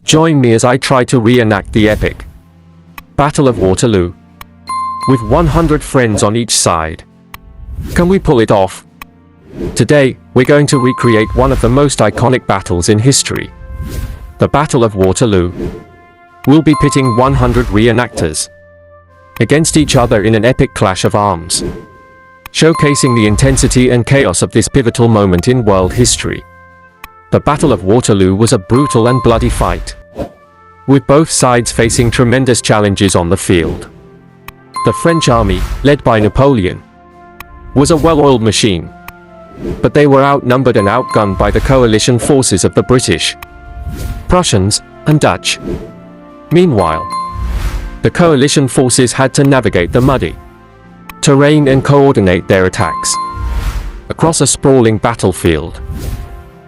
Join me as I try to reenact the epic Battle of Waterloo, with 100 friends on each side. Can we pull it off? Today, we're going to recreate one of the most iconic battles in history, the Battle of Waterloo. We'll be pitting 100 reenactors against each other in an epic clash of arms, showcasing the intensity and chaos of this pivotal moment in world history. The Battle of Waterloo was a brutal and bloody fight, with both sides facing tremendous challenges on the field. The French army, led by Napoleon, was a well-oiled machine, but they were outnumbered and outgunned by the coalition forces of the British, Prussians, and Dutch. Meanwhile, the coalition forces had to navigate the muddy terrain and coordinate their attacks across a sprawling battlefield.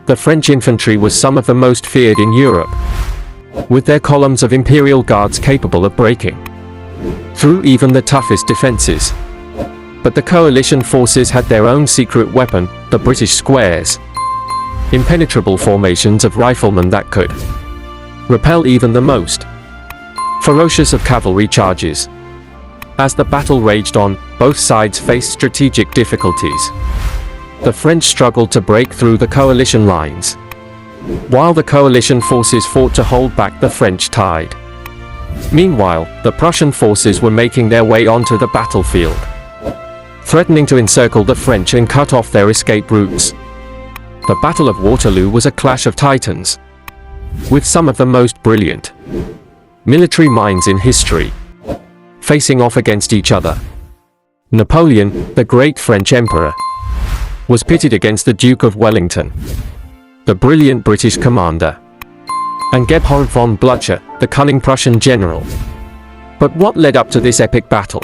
The French infantry was some of the most feared in Europe, with their columns of imperial guards capable of breaking through even the toughest defenses. But the coalition forces had their own secret weapon, the British squares, impenetrable formations of riflemen that could repel even the most ferocious of cavalry charges. As the battle raged on, both sides faced strategic difficulties. The French struggled to break through the coalition lines, while the coalition forces fought to hold back the French tide. Meanwhile, the Prussian forces were making their way onto the battlefield, threatening to encircle the French and cut off their escape routes. The Battle of Waterloo was a clash of titans, with some of the most brilliant military minds in history facing off against each other. Napoleon, the great French emperor, was pitted against the Duke of Wellington, the brilliant British commander, and Gebhard von Blücher, the cunning Prussian general. But what led up to this epic battle?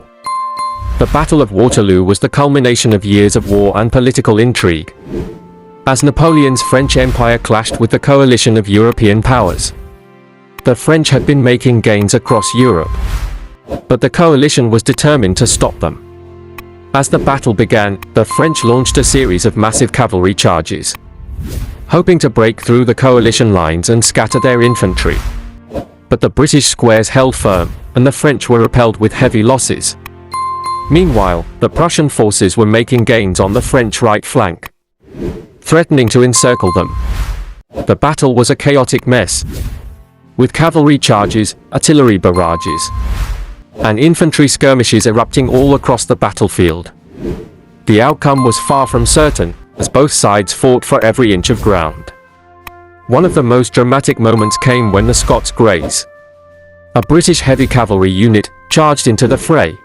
The Battle of Waterloo was the culmination of years of war and political intrigue, as Napoleon's French Empire clashed with the coalition of European powers. The French had been making gains across Europe, but the coalition was determined to stop them. As the battle began, the French launched a series of massive cavalry charges, hoping to break through the coalition lines and scatter their infantry. But the British squares held firm, and the French were repelled with heavy losses. Meanwhile, the Prussian forces were making gains on the French right flank, threatening to encircle them. The battle was a chaotic mess, with cavalry charges, artillery barrages, and infantry skirmishes erupting all across the battlefield. The outcome was far from certain, as both sides fought for every inch of ground. One of the most dramatic moments came when the Scots Greys, a British heavy cavalry unit, charged into the fray,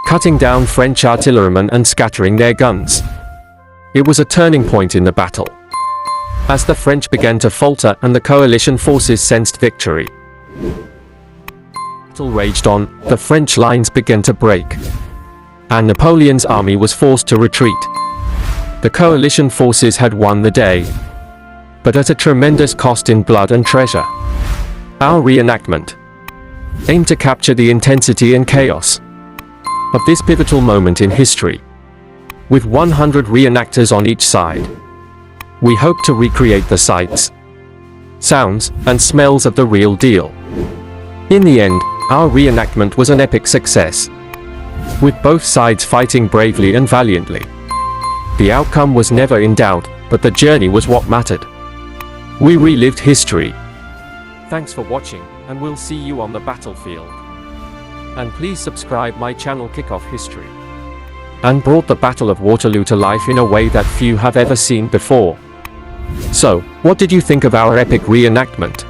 cutting down French artillerymen and scattering their guns. It was a turning point in the battle, as the French began to falter and the coalition forces sensed victory. The battle raged on, the French lines began to break, and Napoleon's army was forced to retreat. The coalition forces had won the day, but at a tremendous cost in blood and treasure. Our reenactment aimed to capture the intensity and chaos of this pivotal moment in history, with 100 reenactors on each side. We hope to recreate the sights, sounds, and smells of the real deal. In the end, our reenactment was an epic success, with both sides fighting bravely and valiantly. The outcome was never in doubt, but the journey was what mattered. We relived history. Thanks for watching, and we'll see you on the battlefield. And please subscribe my channel Kickoff History, and brought the Battle of Waterloo to life in a way that few have ever seen before. So, what did you think of our epic reenactment?